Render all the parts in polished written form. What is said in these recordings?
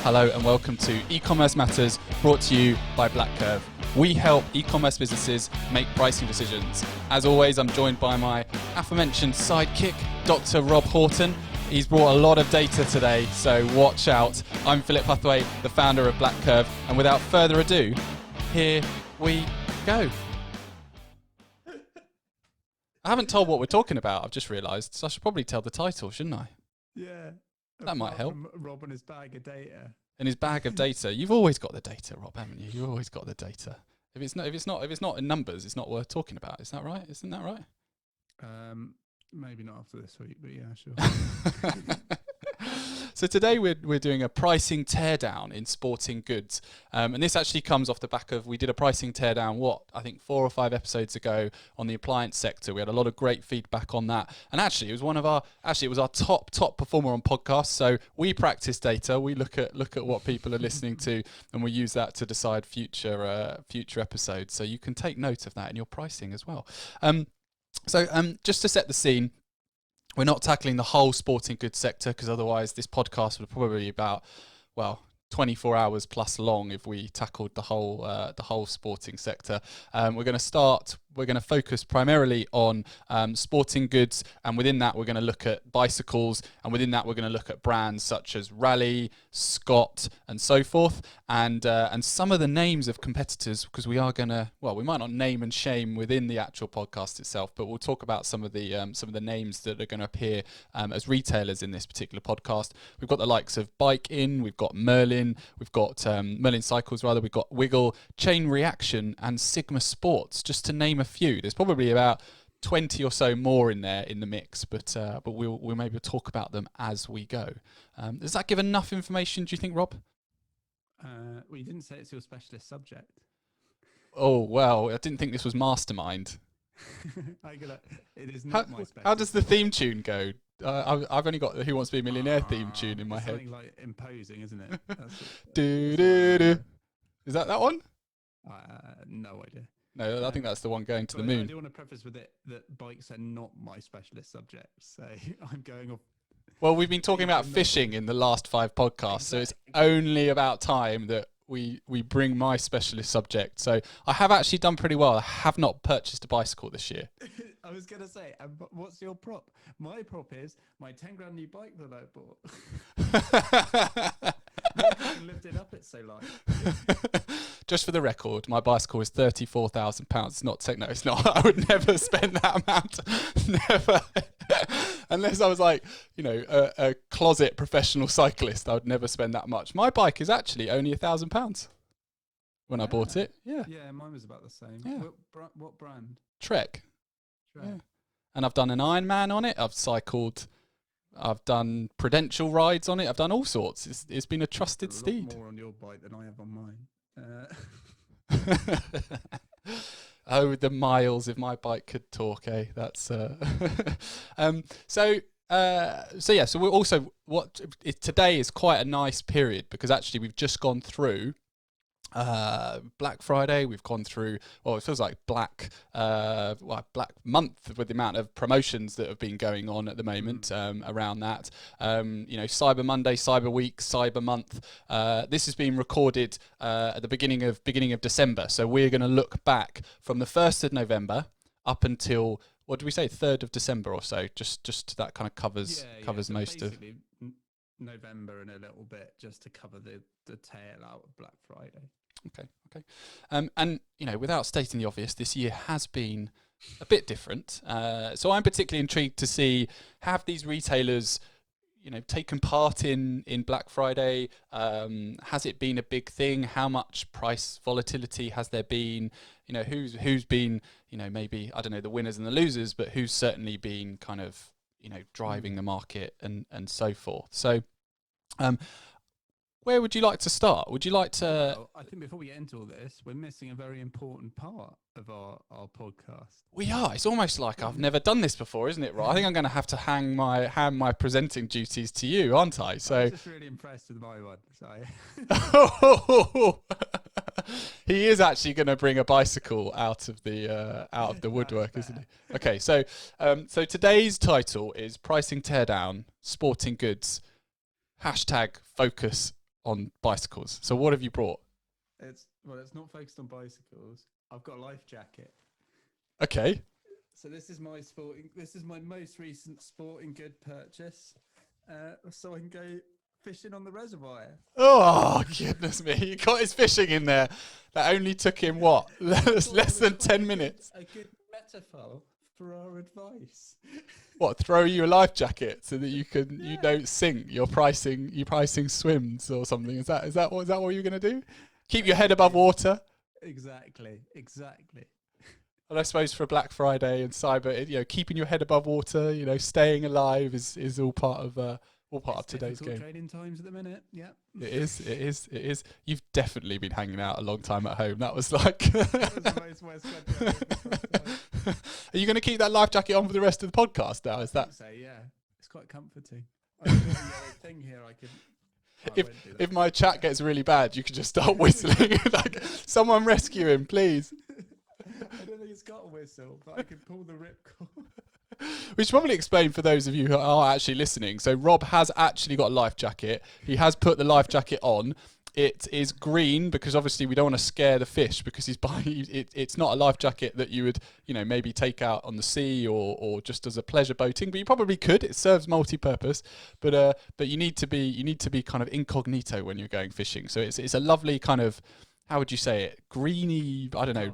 Hello and welcome to eCommerce Matters, brought to you by BlackCurve. We help e-commerce businesses make pricing decisions. As always, I'm joined by my aforementioned sidekick, Dr. Rob Horton. He's brought a lot of data today, so watch out. I'm Philip Huthwaite, the founder of BlackCurve, and without further ado, here we go. I haven't told what we're talking about, I've just realised, so I should probably tell the title, shouldn't I? Yeah. That might help. Rob and his bag of data. In his bag of data. You've always got the data, Rob, haven't you? You've always got the data. If it's not in numbers, it's not worth talking about. Is that right? Isn't that right? Maybe not after this week, but yeah, sure. So today we're doing a pricing teardown in sporting goods, and this actually comes off the back of, we did a pricing teardown I think 4 or 5 episodes ago on the appliance sector. We had a lot of great feedback on that, and actually it was our top performer on podcasts. So we practice data, we look at what people are listening to, and we use that to decide future episodes. So you can take note of that in your pricing as well. So just to set the scene, we're not tackling the whole sporting goods sector, because otherwise this podcast would probably be about, 24 hours plus long if we tackled the whole sporting sector. We're going to focus primarily on sporting goods, and within that we're going to look at bicycles, and within that we're going to look at brands such as Raleigh, Scott, and so forth, and some of the names of competitors, because we are going to, we might not name and shame within the actual podcast itself, but we'll talk about some of the names that are going to appear as retailers in this particular podcast. We've got the likes of Bike In, we've got Merlin, we've got Merlin Cycles rather, we've got Wiggle, Chain Reaction, and Sigma Sports, just to name a few. There's probably about 20 or so more in there in the mix, but we'll maybe talk about them as we go. Does that give enough information, do you think, Rob? Well, you didn't say it's your specialist subject. Oh, well, I didn't think this was Mastermind. It is not my specialist. How does the theme tune go? I've only got the Who Wants to Be a Millionaire theme tune in my head. Something like imposing, isn't it? Is that one? No idea. No, I think that's the one going to the moon. I do want to preface with it that bikes are not my specialist subject, so I'm going off. Well, we've been talking about fishing in the last 5 podcasts, so it's only about time that we bring my specialist subject. So I have actually done pretty well. I have not purchased a bicycle this year. I was going to say, what's your prop? My prop is my 10 grand new bike that I bought. I can lift it up, it's so light. Just for the record, my bicycle is £34,000. It's not techno. It's not. I would never spend that amount. Never. Unless I was like, a closet professional cyclist, I would never spend that much. My bike is actually only £1,000 when I bought it. Yeah. Yeah, mine was about the same. Yeah. What brand? Trek. Yeah. And I've done an Ironman on it. I've done prudential rides on it. I've done all sorts. It's been a trusted steed. More on your bike than I have on mine. Oh, the miles! If my bike could talk, eh? That's So we're also today is quite a nice period, because actually we've just gone through Black Friday. We've gone through, it feels like Black Month, with the amount of promotions that have been going on at the moment around that. Cyber Monday, Cyber Week, Cyber Month. This has been recorded at the beginning of December. So we're going to look back from the 1st of November up until, what do we say, 3rd of December or so. Just that kind of covers so most of November and a little bit, just to cover the tail out of Black Friday. Okay. And without stating the obvious, this year has been a bit different. So I'm particularly intrigued to see, have these retailers, taken part in Black Friday? Has it been a big thing? How much price volatility has there been? Who's been, maybe, I don't know, the winners and the losers, but who's certainly been kind of, driving the market and so forth. So, where would you like to start? Would you like to... Well, I think before we get into all this, we're missing a very important part of our podcast. We are. It's almost like I've never done this before, isn't it, right? I think I'm going to have to hand my presenting duties to you, aren't I? So I'm just really impressed with my one. He is actually going to bring a bicycle out of the woodwork, isn't he? Okay, so today's title is Pricing Teardown, Sporting Goods, #focus on bicycles. So what have you brought? It's not focused on bicycles. I've got a life jacket. Okay. So this is my most recent sporting good purchase. So I can go fishing on the reservoir. Oh, goodness me. You got his fishing in there. That only took him, what? less than 10 minutes. A good metaphor for our advice. What, throw you a life jacket so that you don't sink? You're pricing swims or something. Is that what you're going to do? Keep your head above water? Exactly. And I suppose for Black Friday and Cyber, keeping your head above water, staying alive is all part of today's game. Trading times at the minute. Yeah. It is. You've definitely been hanging out a long time at home. That was like. That was the most West Country. Are you going to keep that life jacket on for the rest of the podcast now? Is that? I think so, yeah. It's quite comforting. I've got a yellow thing here. If my chat gets really bad, you can just start whistling. Like, someone rescue him, please. I don't think it's got a whistle, but I can pull the ripcord. We should probably explain for those of you who are actually listening. So Rob has actually got a life jacket. He has put the life jacket on. It is green because obviously we don't want to scare the fish because he's buying. It's not a life jacket that you would maybe take out on the sea or just as a pleasure boating. But you probably could. It serves multi-purpose. But you need to be kind of incognito when you're going fishing. So it's a lovely kind of, how would you say it? Greeny. I don't know.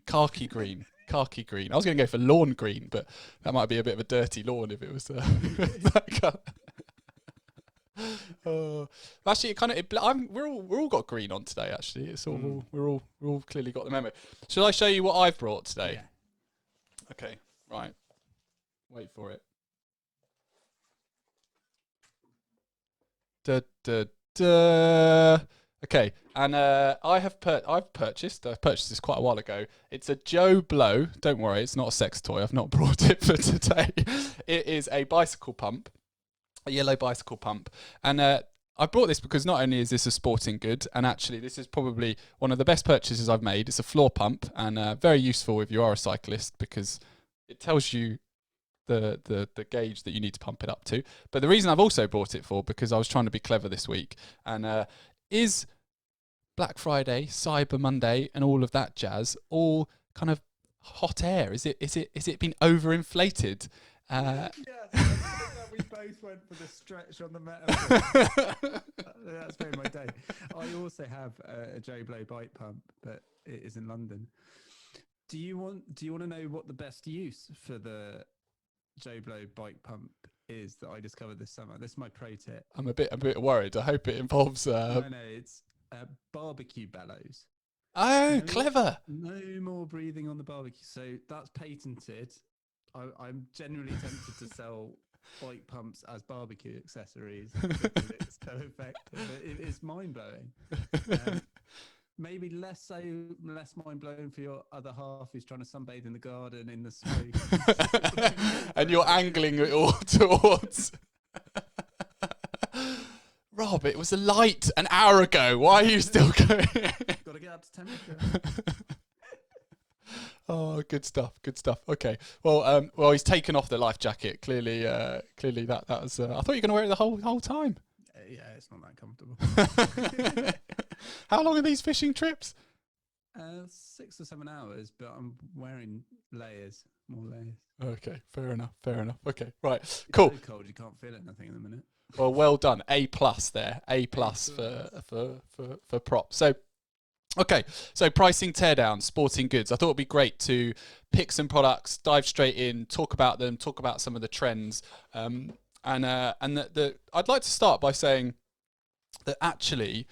Khaki green. Khaki green. I was going to go for lawn green, but that might be a bit of a dirty lawn if it was that colour. Actually, we're all got green on today. Actually, it's all we're all clearly got the memo. Shall I show you what I've brought today? Yeah. Okay. Right. Wait for it. Okay, and I've purchased this quite a while ago. It's a Joe Blow. Don't worry, it's not a sex toy. I've not brought it for today. It is a bicycle pump, a yellow bicycle pump. And I brought this because not only is this a sporting good, and actually this is probably one of the best purchases I've made. It's a floor pump and very useful if you are a cyclist because it tells you the gauge that you need to pump it up to. But the reason I've also bought it for, because I was trying to be clever this week, and is Black Friday, Cyber Monday, and all of that jazz all kind of hot air? Is it been overinflated? Yeah, we both went for the stretch on the metal. That's made my day. I also have a Joe Blow bike pump, but it is in London. Do you want to know what the best use for the Joe Blow bike pump is that I discovered this summer? This is my pro tip. I'm a bit worried. I hope it involves. No, it's barbecue bellows. Oh, clever! No more breathing on the barbecue. So that's patented. I'm generally tempted to sell bike pumps as barbecue accessories because it's so effective. But it's mind blowing. Maybe less mind blowing for your other half who's trying to sunbathe in the garden in the smoke. And you're angling it all towards. Rob, it was a light an hour ago. Why are you still going? Got to get up to temperature. Oh, good stuff. Okay. Well, he's taken off the life jacket. Clearly, that was. I thought you were going to wear it the whole time. Yeah, it's not that comfortable. How long are these fishing trips? 6 or 7 hours, but I'm wearing more layers. Okay, fair enough. Okay, right, cool. It's so cold, you can't feel anything in a minute. Well done. A+ there. A+ for prop. So, okay, so pricing teardown, sporting goods. I thought it'd be great to pick some products, dive straight in, talk about them, talk about some of the trends, and I'd like to start by saying that actually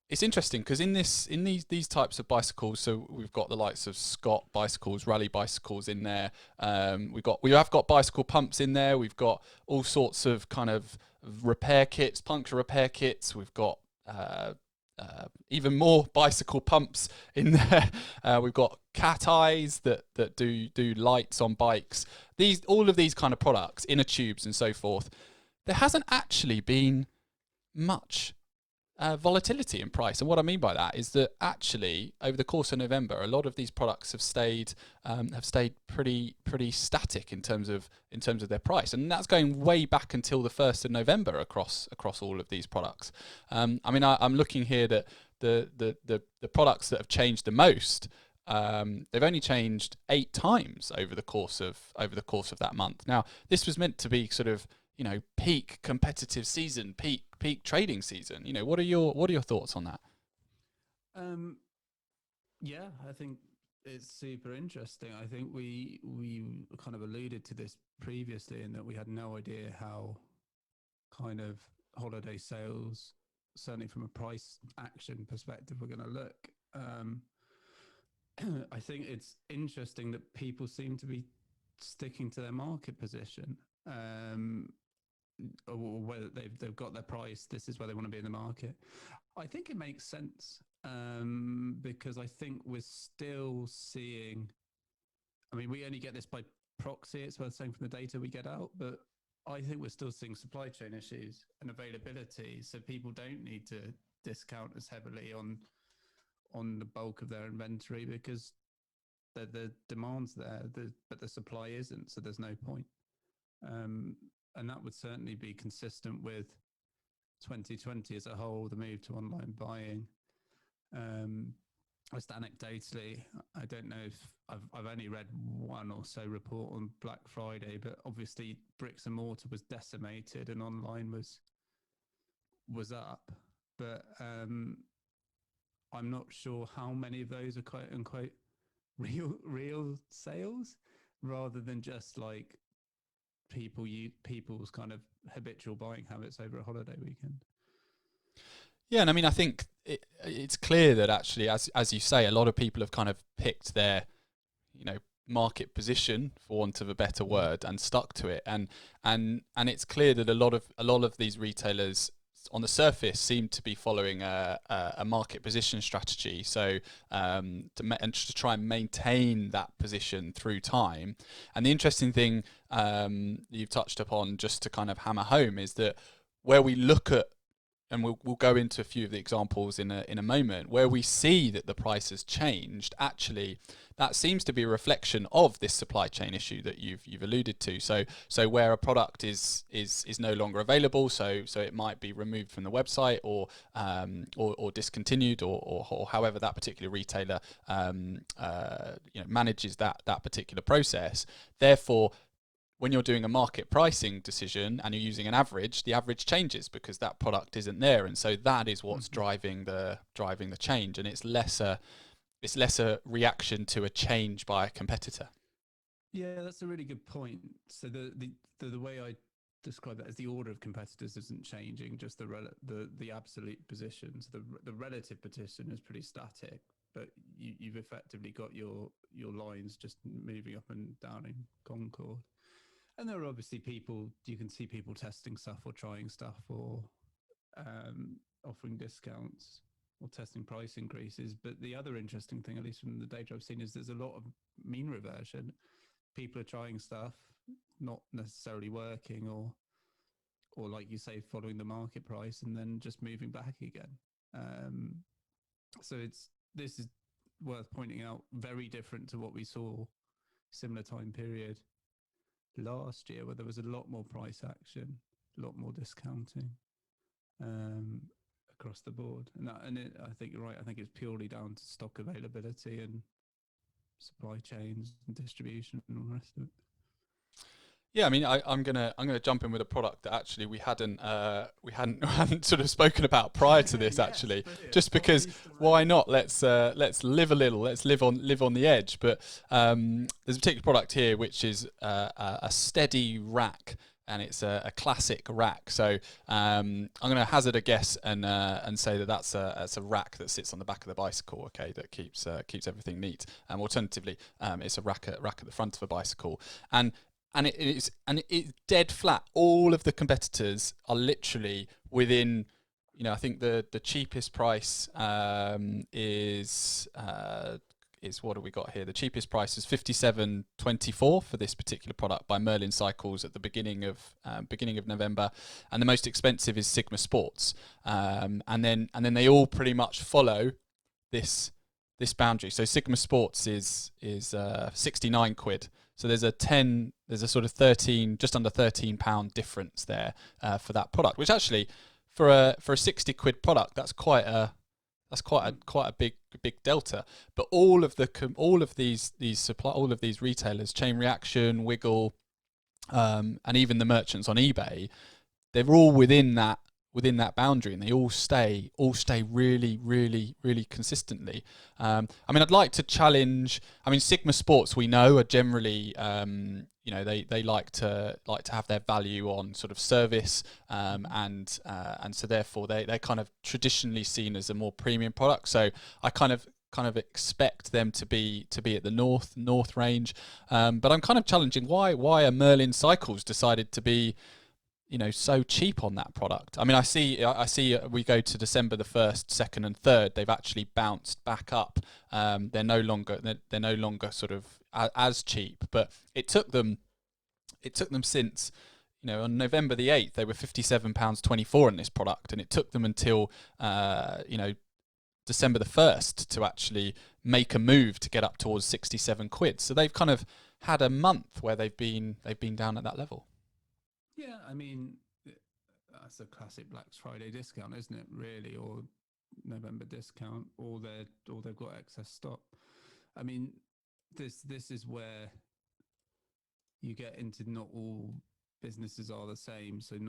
it's interesting because in these types of bicycles, so we've got the likes of Scott bicycles, rally bicycles in there. We have got bicycle pumps in there. We've got all sorts of kind of repair kits, puncture repair kits. We've got even more bicycle pumps in there. We've got cat eyes that do lights on bikes. All of these kind of products, inner tubes and so forth. There hasn't actually been much volatility in price. And what I mean by that is that actually over the course of November, a lot of these products have stayed pretty static in terms of their price, and that's going way back until the 1st of November across all of these products. I mean, I'm looking here that the products that have changed the most, they've only changed 8 times over the course of that month. Now, this was meant to be sort of, you know, peak competitive season, peak trading season. You know, what are your thoughts on that? Yeah, I think it's super interesting. I think we kind of alluded to this previously in that we had no idea how kind of holiday sales, certainly from a price action perspective, were going to look. I think it's interesting that people seem to be sticking to their market position. Or whether they've got their price, this is where they want to be in the market. I think it makes sense, because I think we're still seeing, I mean, we only get this by proxy, it's worth saying, from the data we get out, but I think we're still seeing supply chain issues and availability, so people don't need to discount as heavily on the bulk of their inventory because the demand's there, but the supply isn't, so there's no point. And that would certainly be consistent with 2020 as a whole, the move to online buying. Just anecdotally, I don't know if I've only read one or so report on Black Friday, but obviously bricks and mortar was decimated and online was up. But I'm not sure how many of those are quote unquote real sales, rather than just like people's kind of habitual buying habits over a holiday weekend. Yeah, and I mean, I think it's clear that actually, as you say, a lot of people have kind of picked their, you know, market position, for want of a better word, and stuck to it. And it's clear that a lot of these retailers on the surface seem to be following a market position strategy. So to try and maintain that position through time. And the interesting thing you've touched upon, just to kind of hammer home, is that where we look at, and we'll go into a few of the examples in a moment, where we see that the price has changed, actually that seems to be a reflection of this supply chain issue that you've alluded to. So where a product is no longer available, so it might be removed from the website or discontinued, or however that particular retailer manages that particular process. Therefore, when you're doing a market pricing decision and you're using an average, the average changes because that product isn't there, and so that is what's driving the change, and it's less a reaction to a change by a competitor. Yeah, that's a really good point. So the way I describe that is the order of competitors isn't changing, just the absolute positions. The relative position is pretty static, but you've effectively got your lines just moving up and down in concord. And there are obviously you can see people testing stuff or trying stuff or offering discounts or testing price increases. But the other interesting thing, at least from the data I've seen, is there's a lot of mean reversion. People are trying stuff, not necessarily working, or like you say, following the market price and then just moving back again. So this is worth pointing out, very different to what we saw similar time period last year, where there was a lot more price action, a lot more discounting across the board. I think you're right. I think it's purely down to stock availability and supply chains and distribution and all the rest of it. Yeah, I mean, I'm gonna jump in with a product that actually we hadn't sort of spoken about prior to this, actually, brilliant. just because why not? Let's live a little, let's live on the edge. But there's a particular product here which is a steady rack, and it's a classic rack. So I'm going to hazard a guess and say that that's a rack that sits on the back of the bicycle. Okay, that keeps everything neat. Alternatively, it's a rack at the front of a bicycle, and it's dead flat. All of the competitors are literally within, I think the cheapest price is what have we got here? The cheapest price is 57.24 for this particular product by Merlin Cycles at the beginning of November, and the most expensive is Sigma Sports, and then they all pretty much follow this boundary. So Sigma Sports is 69 quid. So there's a sort of 13, just under £13 difference there for that product, which actually for a 60 quid product, that's quite a big delta. But all of these retailers, Chain Reaction, Wiggle, and even the merchants on eBay, they're all within that boundary, and they all stay really, really, really consistently. I mean, I'd like to challenge. I mean, Sigma Sports, we know, are generally, they like to have their value on sort of service, and so therefore they're kind of traditionally seen as a more premium product. So I kind of expect them to be at the north range, but I'm kind of challenging why are Merlin Cycles decided to be so cheap on that product. I mean, I see we go to December the 1st, 2nd and 3rd, they've actually bounced back up. They're no longer sort of as cheap, but it took them since, on November the 8th, they were £57.24 in this product, and it took them until December the 1st to actually make a move to get up towards 67 quid. So they've kind of had a month where they've been down at that level. Yeah, I mean, that's a classic Black Friday discount, isn't it? Really, or November discount, or they've got excess stock. I mean, this is where you get into not all businesses are the same. So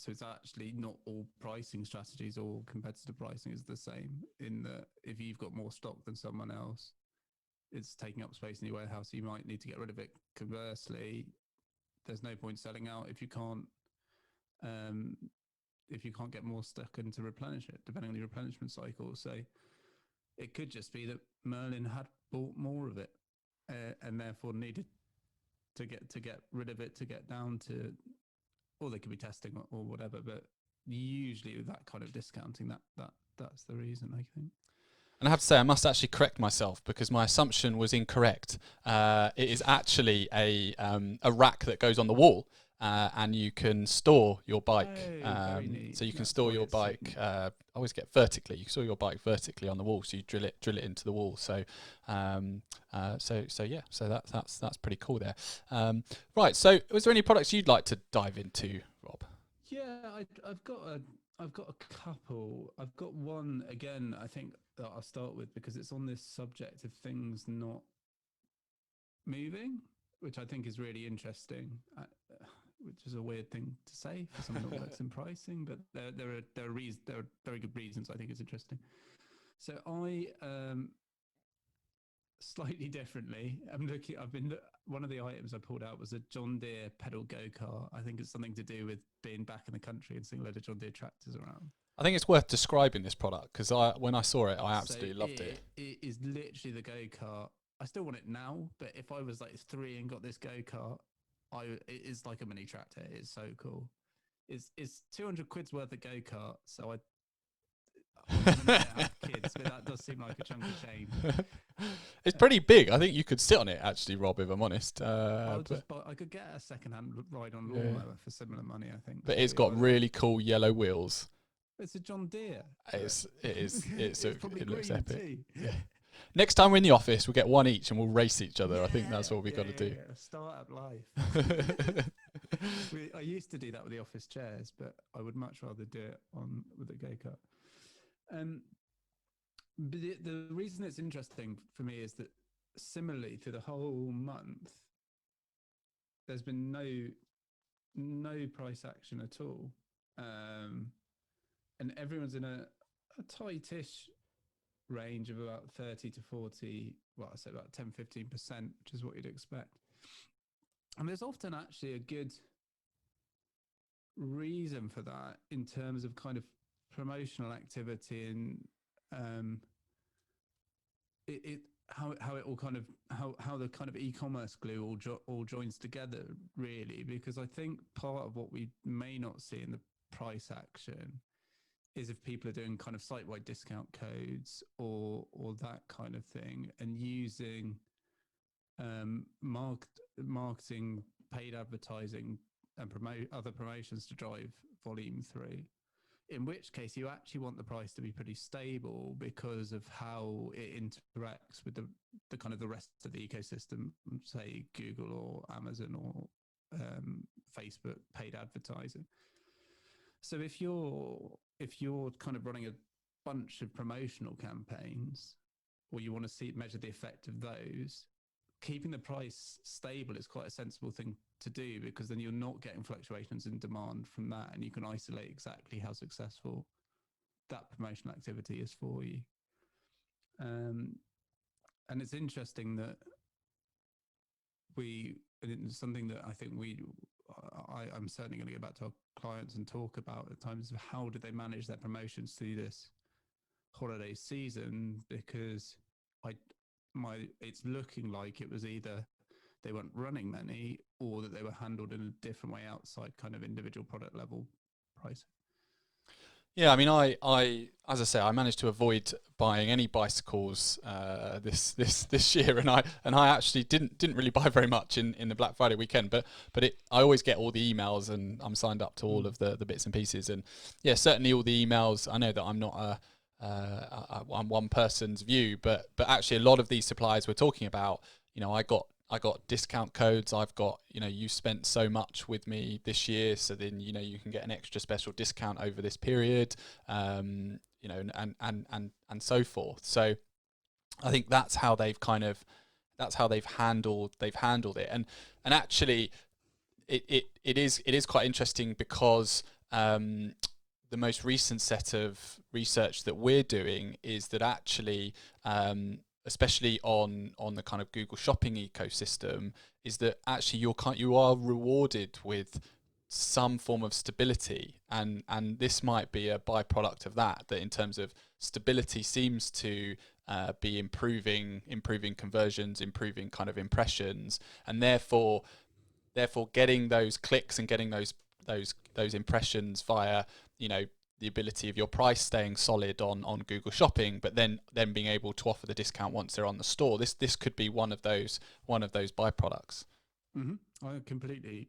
it's actually not all pricing strategies or competitive pricing is the same. In that, if you've got more stock than someone else, it's taking up space in your warehouse. So you might need to get rid of it. Conversely, there's no point selling out if you can't get more stock in to replenish it, depending on your replenishment cycle. So it could just be that Merlin had bought more of it, and therefore needed to get rid of it to get down to, or they could be testing or whatever. But usually with that kind of discounting, that's the reason, I think. And I have to say, I must actually correct myself because my assumption was incorrect. It is actually a rack that goes on the wall, and you can store your bike. So you can store your bike. I always get vertically. You can store your bike vertically on the wall, so you drill it into the wall. So, so that's pretty cool there. Right. So, was there any products you'd like to dive into, Rob? Yeah, I've got a couple. I've got one again, I think, that I'll start with because it's on this subject of things not moving, which I think is really interesting, which is a weird thing to say for someone that works in pricing, but there are very good reasons I think it's interesting. So I slightly differently, one of the items I pulled out was a John Deere pedal go-kart. I think it's something to do with being back in the country and seeing a load of John Deere tractors around. I think it's worth describing this product because when I saw it, I absolutely loved it. It is literally the go-kart. I still want it now, but if I was like 3 and got this go-kart, it is like a mini tractor. It's so cool. It's 200 quid's worth of go-kart, so I don't have kids, but that does seem like a chunk of change. It's pretty big. I think you could sit on it, actually, Rob, if I'm honest. I could get a second-hand ride on lawnmower for similar money, I think. But it's got really cool yellow wheels. It's a John Deere. It looks epic. Yeah. Next time we're in the office, we'll get one each and we'll race each other. I think that's what we've got to do. Yeah. Start-up life. I used to do that with the office chairs, but I would much rather do it with a go-kart. But the reason it's interesting for me is that similarly through the whole month, there's been no price action at all. And everyone's in a tightish range of about 30 to 40, well, I say about 10-15%, which is what you'd expect. And there's often actually a good reason for that in terms of kind of promotional activity and how it all kind of how the kind of e-commerce glue all joins together, really, because I think part of what we may not see in the price action is if people are doing kind of site-wide discount codes or that kind of thing, and using marketing, paid advertising, and other promotions to drive volume through. In which case, you actually want the price to be pretty stable because of how it interacts with the kind of the rest of the ecosystem, say Google or Amazon or Facebook paid advertising. So if you're kind of running a bunch of promotional campaigns, or you want to measure the effect of those, keeping the price stable is quite a sensible thing to do, because then you're not getting fluctuations in demand from that, and you can isolate exactly how successful that promotional activity is for you. And it's interesting that it's something that I think I'm certainly going to go back to our clients and talk about at times of how do they manage their promotions through this holiday season, because it's looking like it was either they weren't running many, or that they were handled in a different way outside kind of individual product level pricing. Yeah, I mean, I as I say, I managed to avoid buying any bicycles this year, and I actually didn't really buy very much in the Black Friday weekend, but I always get all the emails, and I'm signed up to all of the bits and pieces, and yeah, certainly all the emails. I know that I'm not I'm one person's view, but actually a lot of these suppliers we're talking about, I got discount codes. I've got, you spent so much with me this year, so then you can get an extra special discount over this period, and so forth. So I think that's how they've handled it, and actually it is quite interesting, because the most recent set of research that we're doing is that actually, especially on the kind of Google Shopping ecosystem, is that actually you are rewarded with some form of stability, and this might be a byproduct of that in terms of stability seems to be improving conversions, improving kind of impressions, and therefore getting those clicks and getting those impressions via the ability of your price staying solid on Google Shopping, but then being able to offer the discount once they're on the store. This could be one of those byproducts. Mm-hmm. I completely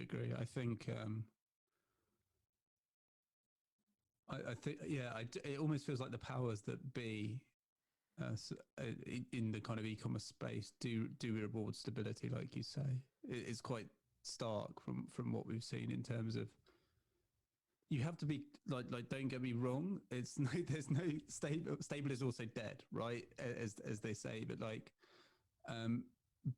agree. I think I think it almost feels like the powers that be in the kind of e-commerce space do reward stability, like you say. It's quite stark from what we've seen in terms of, you have to be like don't get me wrong, there's no stable is also dead, right, as they say, but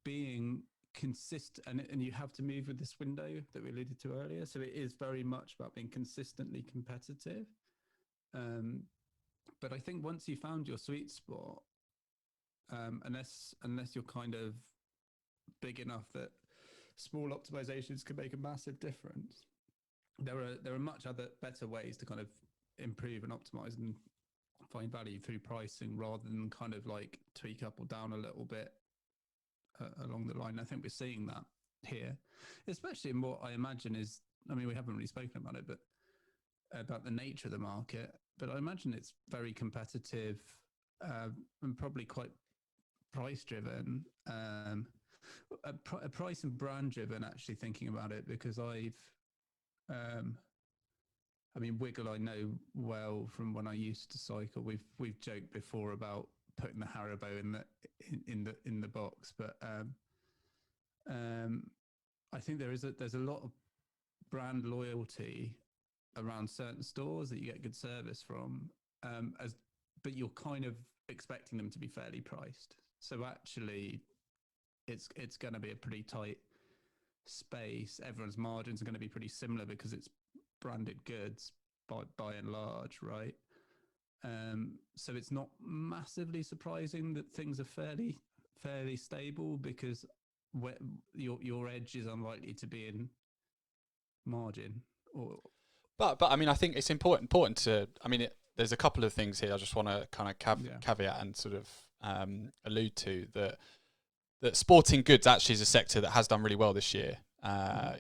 being consistent, and you have to move with this window that we alluded to earlier, so it is very much about being consistently competitive, but I think once you found your sweet spot, unless you're kind of big enough that small optimizations can make a massive difference, there are much better ways to kind of improve and optimize and find value through pricing, rather than kind of like tweak up or down a little bit along the line. I think we're seeing that here, especially in what I imagine is, I mean, we haven't really spoken about it, but about the nature of the market, but I imagine it's very competitive, and probably quite price driven, price and brand driven, actually, thinking about it, because I mean, Wiggle I know well from when I used to cycle. We've joked before about putting the Haribo in the box, but I think there's a lot of brand loyalty around certain stores that you get good service from, but you're kind of expecting them to be fairly priced. So actually, it's going to be a pretty tight space. Everyone's margins are going to be pretty similar because it's branded goods by and large, right? So it's not massively surprising that things are fairly stable, because your edge is unlikely to be in margin. But I mean, I think it's important to. I mean, there's a couple of things here I just want to kind of caveat and sort of allude to that sporting goods actually is a sector that has done really well this year. I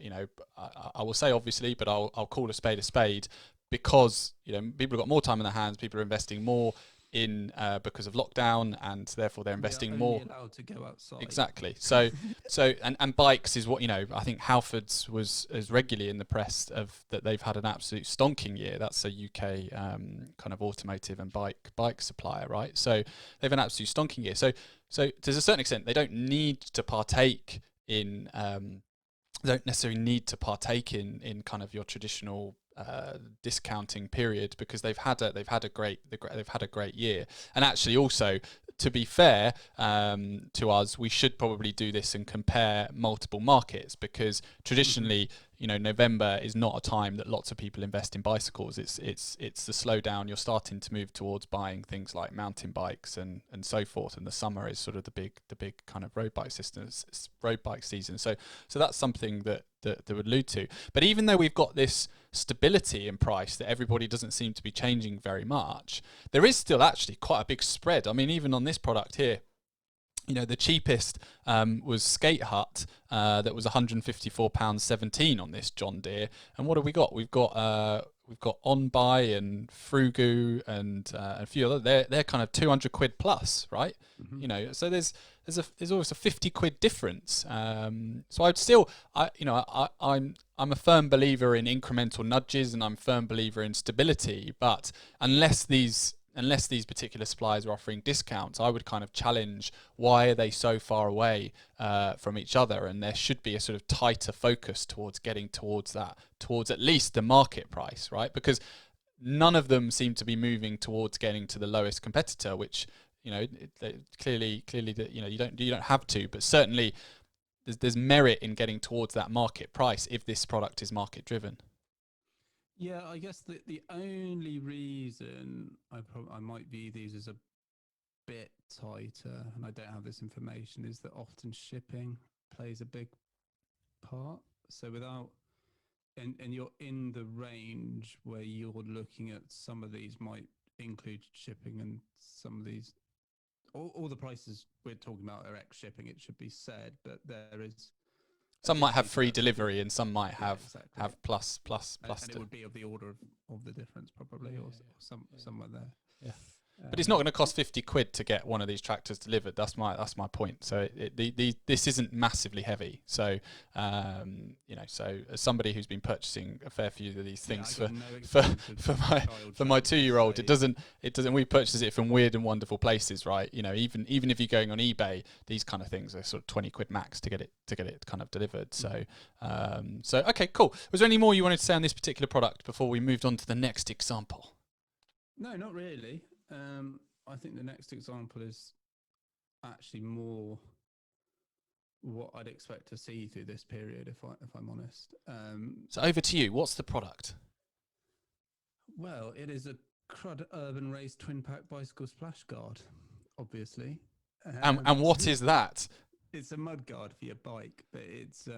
will say obviously, but I'll call a spade a spade. because people have got more time on their hands, people are investing more in because of lockdown, and therefore they're investing more. Allowed to go outside. Exactly. So and bikes is what I think Halfords was as regularly in the press of that they've had an absolute stonking year. That's a UK kind of automotive and bike supplier, right? So they've an absolute stonking year. So to a certain extent, they don't need to partake in don't necessarily need to partake in kind of your traditional discounting period, because they've had a great year. And actually, also, to be fair to us, we should probably do this and compare multiple markets, because traditionally, November is not a time that lots of people invest in bicycles. It's the slowdown. You're starting to move towards buying things like mountain bikes and so forth. And the summer is sort of the big kind of road bike season. So that's something that would allude to. But even though we've got this stability in price that everybody doesn't seem to be changing very much, there is still actually quite a big spread. I mean, even on this product here, the cheapest was Skate Hut, that was £154.17 on this John Deere. And what have we got? We've got On Buy and Frugu and a few other. They're kind of 200 quid plus, right? Mm-hmm. So there's always a 50 quid difference. So I'd still, I'm a firm believer in incremental nudges, and I'm a firm believer in stability. But unless these particular suppliers are offering discounts, I would kind of challenge, why are they so far away from each other? And there should be a sort of tighter focus towards getting towards at least the market price, right? Because none of them seem to be moving towards getting to the lowest competitor, which clearly that you don't have to, but certainly there's merit in getting towards that market price if this product is market driven. Yeah, I guess the only reason I might view these as a bit tighter, and I don't have this information, is that often shipping plays a big part. So and you're in the range where you're looking at, some of these might include shipping, and some of these, all the prices we're talking about are ex shipping, it should be said, but there is. Some might have free delivery, and some might have plus. And it would be of the order of the difference, probably, or somewhere there. Yeah. But it's not going to cost 50 quid to get one of these tractors delivered. That's my point. So this isn't massively heavy. So so as somebody who's been purchasing a fair few of these things for my 2-year-old, it doesn't. We purchase it from weird and wonderful places, right? Even if you're going on eBay, these kind of things are sort of 20 quid max to get it kind of delivered. So okay, cool. Was there any more you wanted to say on this particular product before we moved on to the next example? No, not really. I think the next example is actually more what I'd expect to see through this period, if I'm honest. So over to you. What's the product? Well, it is a Crud Urban Race Twin Pack Bicycle Splash Guard, obviously. And what is that? It's a mud guard for your bike, but it's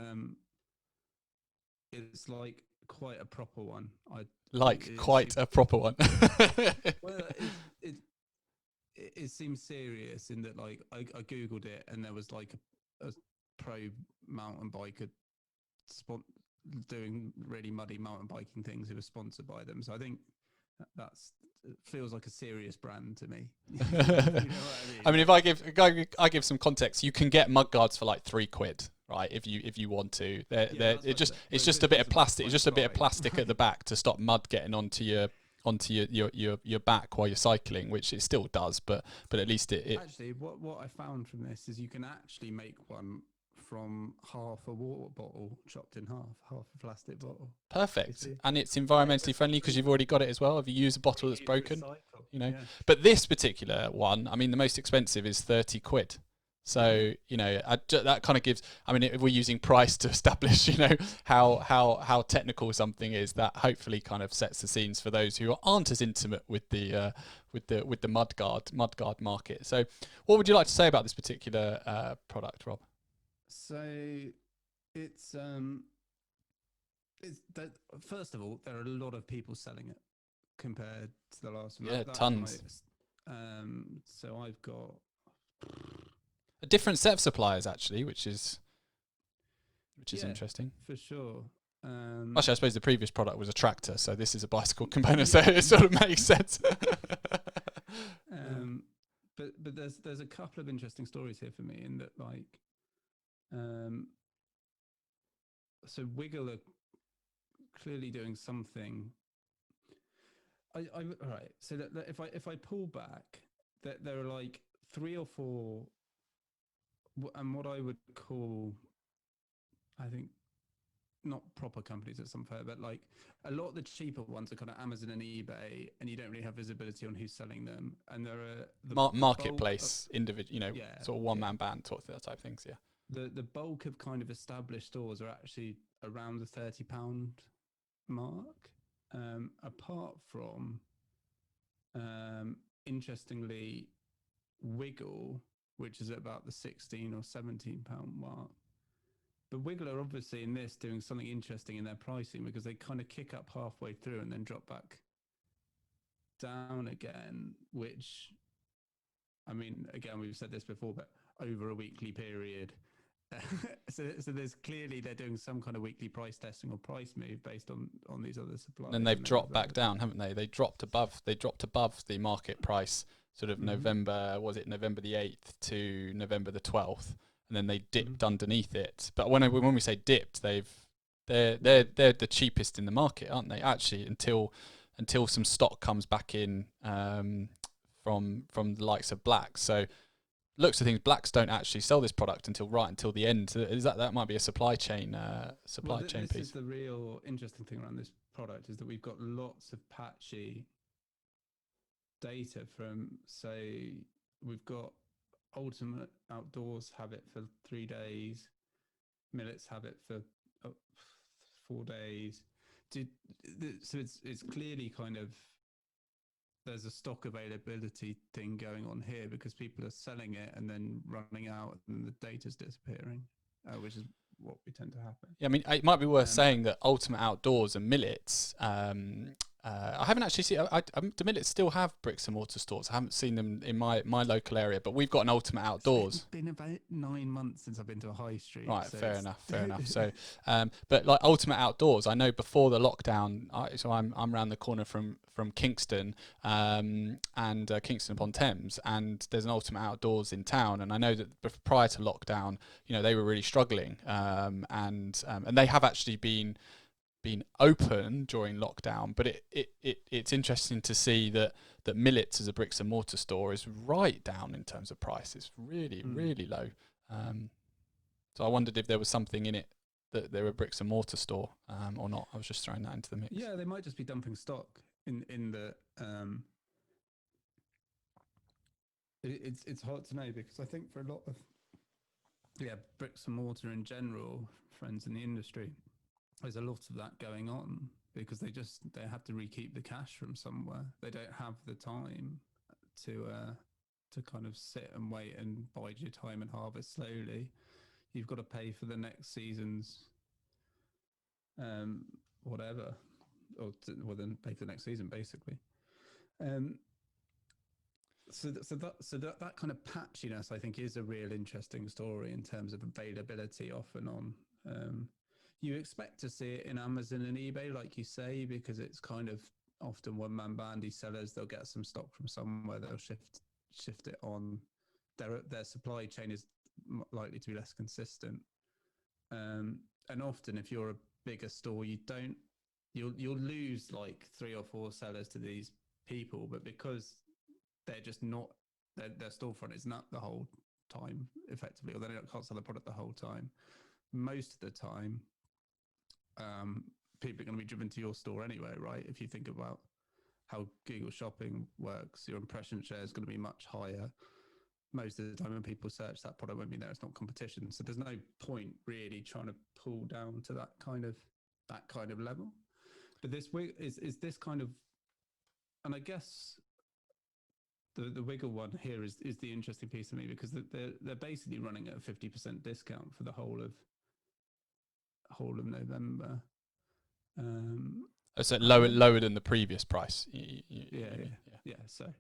like quite a proper one. A proper one. Well, it seems serious in that, like, I googled it, and there was like a pro mountain biker doing really muddy mountain biking things who was sponsored by them. So I think it feels like a serious brand to me. You know what I mean, if I give some context, you can get mud guards for like £3, right? If you want to, it's just a bit of plastic. It's just a bit of plastic at the back to stop mud getting onto your back while you're cycling, which it still does, but at least it actually, what I found from this is you can actually make one from half a water bottle chopped in half a plastic bottle. Perfect. And it's environmentally friendly because you've already got it as well. If you use a bottle that's broken, Yeah. But this particular one, I mean, the most expensive is 30 quid. So, that kind of gives, I mean, if we're using price to establish, how technical something is, that hopefully kind of sets the scenes for those who aren't as intimate with the mud guard market. So what would you like to say about this particular product, Rob? So it's that, first of all, there are a lot of people selling it compared to the last one. Yeah, tons. So I've got a different set of suppliers actually, which is interesting for sure. Actually, I suppose the previous product was a tractor, so this is a bicycle component, so it sort of makes sense. But there's a couple of interesting stories here for me in that, like, so Wiggle are clearly doing something. All right. So that if I pull back, that there are like 3 or 4, and what I would call, I think, not proper companies, it's unfair, but like a lot of the cheaper ones are kind of Amazon and eBay, and you don't really have visibility on who's selling them. And there are marketplace, individual, sort of one-man band sort of that type of things. Yeah. The bulk of kind of established stores are actually around the £30 mark. Apart from, interestingly, Wiggle, which is at about the £16 or £17 mark. But Wiggle are obviously in this doing something interesting in their pricing, because they kind of kick up halfway through and then drop back down again, which, I mean, again, we've said this before, but over a weekly period. So there's clearly they're doing some kind of weekly price testing or price move based on these other suppliers. And they've dropped back down, haven't they? They dropped above the market price, sort of November the 8th to November the 12th, and then they dipped underneath it. But when we say dipped, they're the cheapest in the market, aren't they? Actually, until some stock comes back in from the likes of Black. So looks of things, Blacks don't actually sell this product until the end. Is that might be a supply chain chain this piece? Is the real interesting thing around this product is that we've got lots of patchy data from, say, we've got Ultimate Outdoors have it for 3 days, Millets have it for 4 days. So it's clearly kind of, there's a stock availability thing going on here, because people are selling it and then running out and the data's disappearing, which is what we tend to happen. Yeah, I mean, it might be worth saying that Ultimate Outdoors and Millets, I haven't actually seen. Do Millets still have bricks and mortar stores? I haven't seen them in my local area, but we've got an Ultimate Outdoors. It's been about 9 months since I've been to a high street. Right, so fair enough. So, but like Ultimate Outdoors, I know before the lockdown, so I'm around the corner from Kingston, and Kingston upon Thames, and there's an Ultimate Outdoors in town, and I know that prior to lockdown, they were really struggling, and they have actually been open during lockdown, but it's interesting to see that Millets as a bricks and mortar store is right down in terms of price. It's really low. So I wondered if there was something in it that they're a bricks and mortar store or not. I was just throwing that into the mix. Yeah, they might just be dumping stock in the. It's hard to know, because I think for a lot of bricks and mortar in general, friends in the industry, there's a lot of that going on, because they have to recoup the cash from somewhere. They don't have the time to kind of sit and wait and bide your time and harvest slowly. You've got to pay for the next season's whatever, then pay for the next season basically. So that kind of patchiness, I think, is a real interesting story in terms of availability off and on. You expect to see it in Amazon and eBay, like you say, because it's kind of often one-man bandy sellers. They'll get some stock from somewhere, they'll shift it on. Their supply chain is likely to be less consistent. And often, if you're a bigger store, you'll lose like 3 or 4 sellers to these people, but because they're just not, their storefront is not the whole time effectively, or they can't sell the product the whole time. Most of the time, people are going to be driven to your store anyway, right? If you think about how Google Shopping works, your impression share is going to be much higher. Most of the time when people search, that product won't be there. It's not competition. So there's no point really trying to pull down to that kind of level. But this is this kind of, and I guess the Wiggle one here is the interesting piece to me, because they're basically running at a 50% discount for the whole of November. So lower than the previous price. Yeah. So,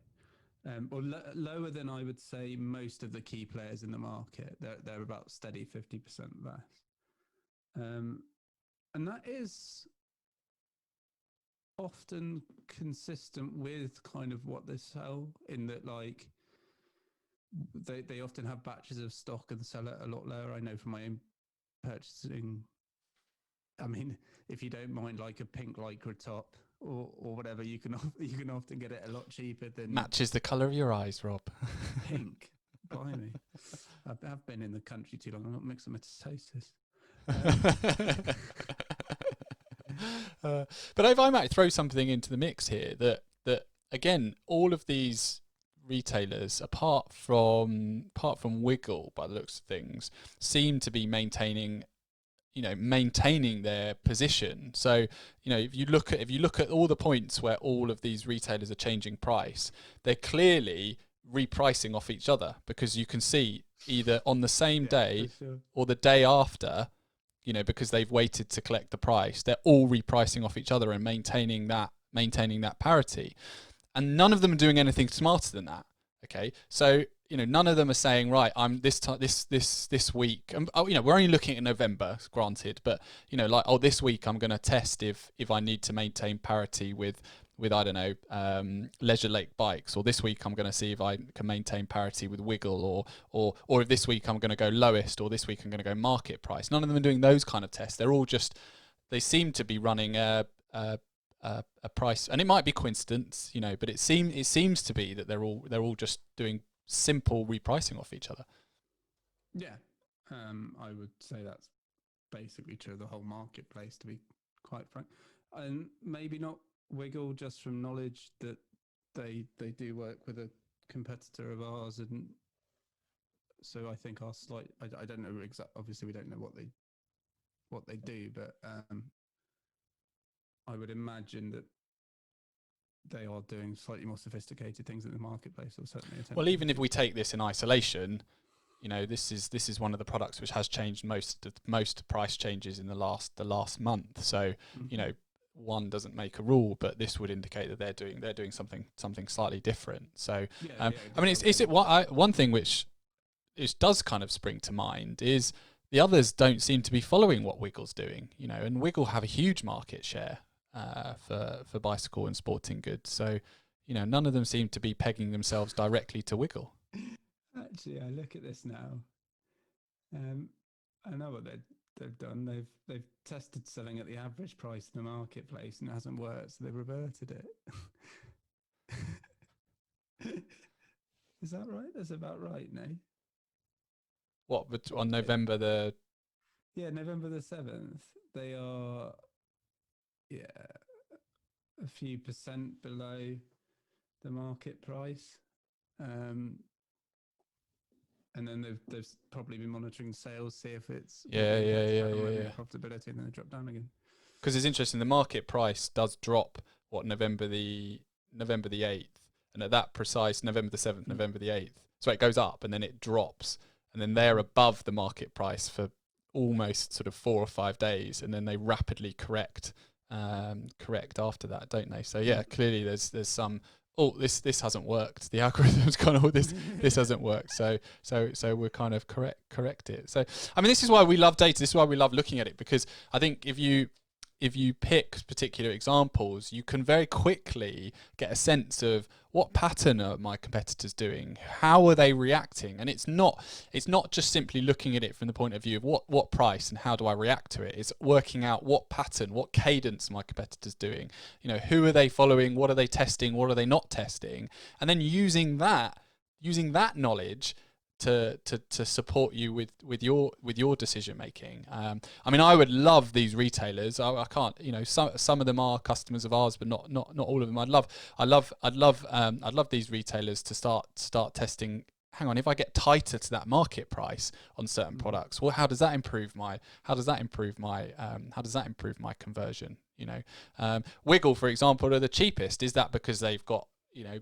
or lower than, I would say, most of the key players in the market. They're about steady 50% less. And that is often consistent with kind of what they sell, in that like they often have batches of stock and sell it a lot lower. I know from my own purchasing. I mean, if you don't mind like a pink lycra top or whatever, you can often get it a lot cheaper than Matches the colour of your eyes, Rob. pink. Blimey, I've been in the country too long. I've got myxomatosis. But if I might throw something into the mix here, that again, all of these retailers, apart from Wiggle, by the looks of things, seem to be maintaining their position. So if you look at all the points where all of these retailers are changing price, they're clearly repricing off each other, because you can see either on the same day or the day after, because they've waited to collect the price, they're all repricing off each other and maintaining that parity. And none of them are doing anything smarter than that. Okay, so none of them are saying, right, I'm this week. We're only looking at November, granted, but this week I'm going to test if I need to maintain parity with I don't know, Leisure Lake Bikes, or this week I'm going to see if I can maintain parity with Wiggle, or if this week I'm going to go lowest, or this week I'm going to go market price. None of them are doing those kind of tests. They seem to be running a price, and it might be coincidence, but it seems to be that they're all just doing simple repricing off each other. Yeah, I would say that's basically true of the whole marketplace, to be quite frank, and maybe not Wiggle, just from knowledge that they do work with a competitor of ours, and so I think our slight, I don't know obviously we don't know what they do, but I would imagine that they are doing slightly more sophisticated things in the marketplace, or certainly attempting. Well, even if we take this in isolation, this is one of the products which has changed most price changes in the last month. So one doesn't make a rule, but this would indicate that they're doing something slightly different. So I mean, one thing which does kind of spring to mind is the others don't seem to be following what Wiggle's doing. And Wiggle have a huge market share for bicycle and sporting goods. So none of them seem to be pegging themselves directly to Wiggle. Actually, I look at this now. I know what they've done. They've tested selling at the average price in the marketplace, and it hasn't worked, so they've reverted it. Is that right? That's about right, no? What, on November the... Yeah, November the 7th. They are, a few percent below the market price. And then they've probably been monitoring sales, see if it's profitability, and then they drop down again. Because it's interesting, the market price does drop November the 8th, and at that precise November the 7th, November the 8th, so it goes up and then it drops, and then they're above the market price for almost sort of 4 or 5 days, and then they rapidly correct after that, don't they? So yeah, clearly there's some, this hasn't worked. The algorithm's gone, this hasn't worked. So we're kind of correct it. So I mean, this is why we love data. This is why we love looking at it, because I think if you pick particular examples, you can very quickly get a sense of what pattern are my competitors doing, how are they reacting, and it's not just simply looking at it from the point of view of what price and how do I react to it. It's working out what pattern, what cadence my competitors doing. Who are they following? What are they testing? What are they not testing? And then using that knowledge to support you with your decision making. I mean, I would love these retailers. I can't, some of them are customers of ours, but not all of them. I'd love these retailers to start testing. Hang on, if I get tighter to that market price on certain products, well, how does that improve my conversion? Wiggle, for example, are the cheapest. Is that because they've got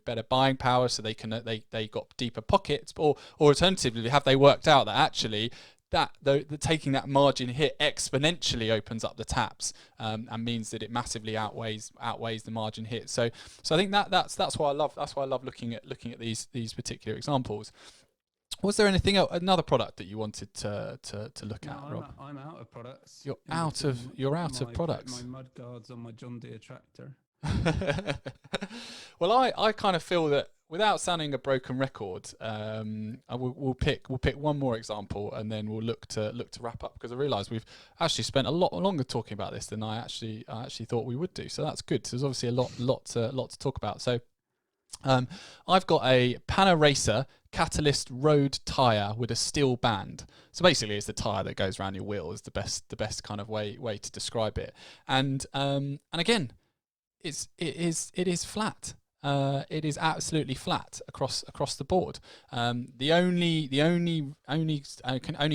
better buying power, so they got deeper pockets, or alternatively, have they worked out that actually that the taking that margin hit exponentially opens up the taps, and means that it massively outweighs the margin hit. So I think that's why I love looking at these particular examples. Was there anything else, another product that you wanted to look No, at, Rob? I'm out of products. You're in out of between you're out of my products. mud guards on my John Deere tractor. Well, I kind of feel that without sounding a broken record, we'll pick one more example and then we'll look to wrap up, because I realise we've actually spent a lot longer talking about this than I actually thought we would do. So that's good. So there's obviously a lot to talk about. So I've got a Panaracer Catalyst road tyre with a steel band. So basically, it's the tyre that goes around your wheel. Is the best kind of way to describe it. And again, it is flat. It is absolutely flat across the board. The only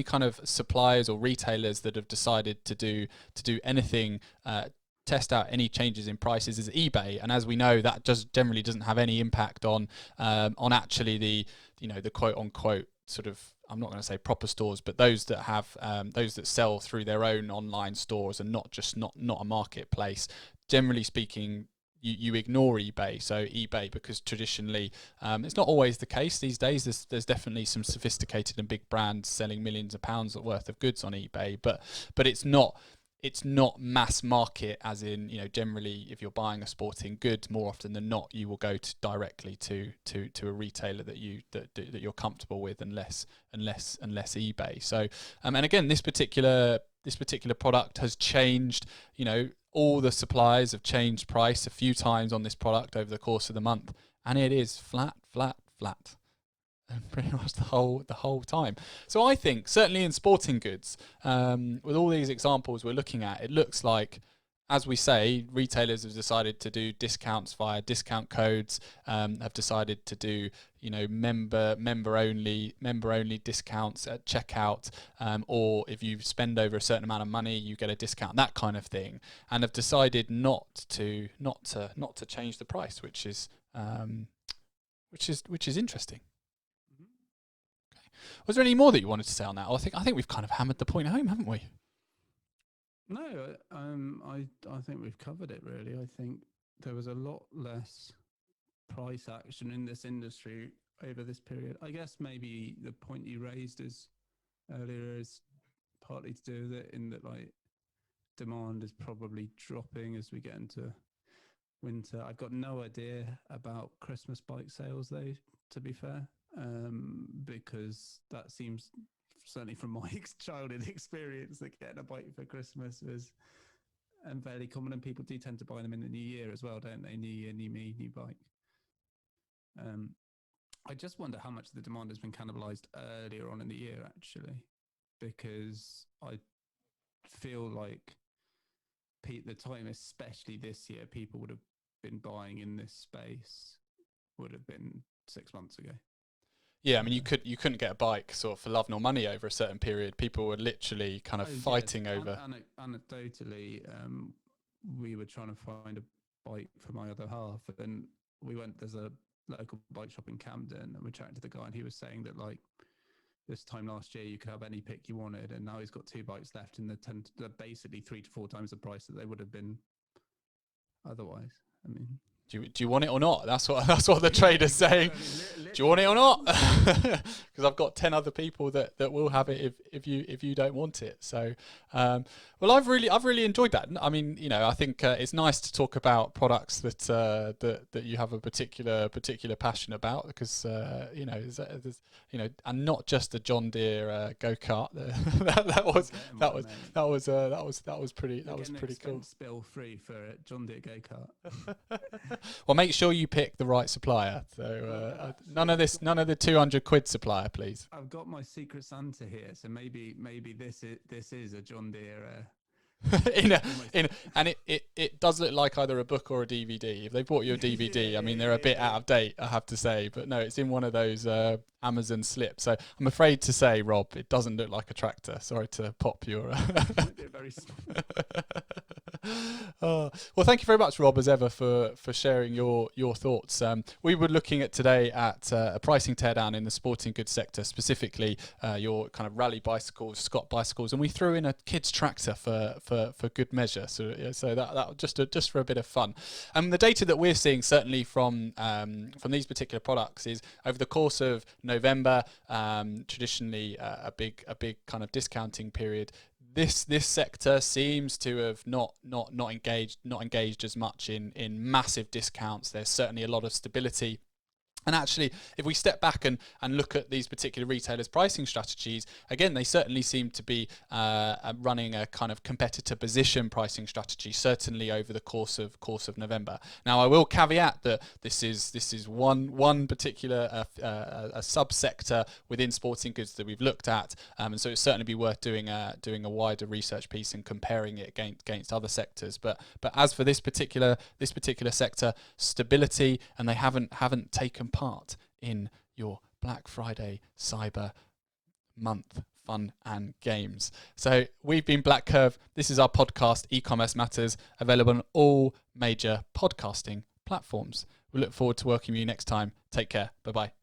kind of suppliers or retailers that have decided to do anything, test out any changes in prices, is eBay. And as we know, that just generally doesn't have any impact on actually the quote unquote sort of, I'm not going to say proper stores, but those that have those that sell through their own online stores and not a marketplace. Generally speaking, you ignore eBay. So eBay, because traditionally it's not always the case these days. There's definitely some sophisticated and big brands selling millions of pounds worth of goods on eBay, but it's not mass market, as in, generally if you're buying a sporting good, more often than not you will go directly to a retailer that you're comfortable with, unless eBay. So and again, this particular product has changed. All the suppliers have changed price a few times on this product over the course of the month, and it is flat, and pretty much the whole time. So I think certainly in sporting goods, with all these examples we're looking at, it looks like, as we say, retailers have decided to do discounts via discount codes, have decided to do member only discounts at checkout, or if you spend over a certain amount of money you get a discount, that kind of thing, and have decided not to change the price, which is interesting. Was there any more that you wanted to say on that? I think we've kind of hammered the point home, haven't we? No, I think we've covered it really. I think there was a lot less price action in this industry over this period. I guess maybe the point you raised earlier is partly to do with it, in that like demand is probably dropping as we get into winter. I've got no idea about Christmas bike sales though, to be fair, because that seems, certainly from my childhood experience, that getting a bike for Christmas was fairly common, and people do tend to buy them in the new year as well, don't they? New year, new me, new bike. I just wonder how much of the demand has been cannibalized earlier on in the year, actually, because I feel like the time, especially this year, people would have been buying in this space would have been 6 months ago. Yeah, I mean, you couldn't get a bike sort of for love nor money over a certain period. People were literally kind of fighting over. Anecdotally, we were trying to find a bike for my other half, and there's a local bike shop in Camden, and we chatted to the guy, and he was saying that like this time last year you could have any pick you wanted, and now he's got 2 bikes left, and they're basically 3 to 4 times the price that they would have been otherwise. I mean, do you want it or not? That's what the trader's saying. Do you want it or not? Because I've got 10 other people that will have it if you don't want it. So, well, I've really enjoyed that. I mean, I think it's nice to talk about products that you have a particular passion about, because there's, and not just a John Deere go-kart. that was pretty cool. Spill free for a John Deere go-kart. Well, make sure you pick the right supplier. So none of the 200 quid supplier, please. I've got my secret Santa here, so maybe this is a John Deere. And it does look like either a book or a DVD. If they bought you a DVD, I mean, they're a bit out of date, I have to say. But no, it's in one of those Amazon slips. So I'm afraid to say, Rob, it doesn't look like a tractor. Sorry to pop your. Very small. Well, thank you very much, Rob, as ever, for sharing your thoughts. We were looking at today at a pricing teardown in the sporting goods sector, specifically your kind of rally bicycles, Scott bicycles, and we threw in a kids tractor for for good measure. So that just for a bit of fun. The data that we're seeing certainly from these particular products is over the course of November, traditionally a big kind of discounting period. This sector seems to have not engaged as much in massive discounts. There's certainly a lot of stability. And actually, if we step back and look at these particular retailers' pricing strategies, again, they certainly seem to be running a kind of competitor position pricing strategy, certainly over the course of November. Now, I will caveat that this is one particular a subsector within sporting goods that we've looked at, and so it'd certainly be worth doing a wider research piece and comparing it against other sectors. But as for this particular sector, stability, and they haven't taken part in your Black Friday Cyber Month fun and games. So we've been BlackCurve. This is our podcast, E-Commerce Matters, available on all major podcasting platforms. We look forward to welcoming you next time. Take care. Bye-bye.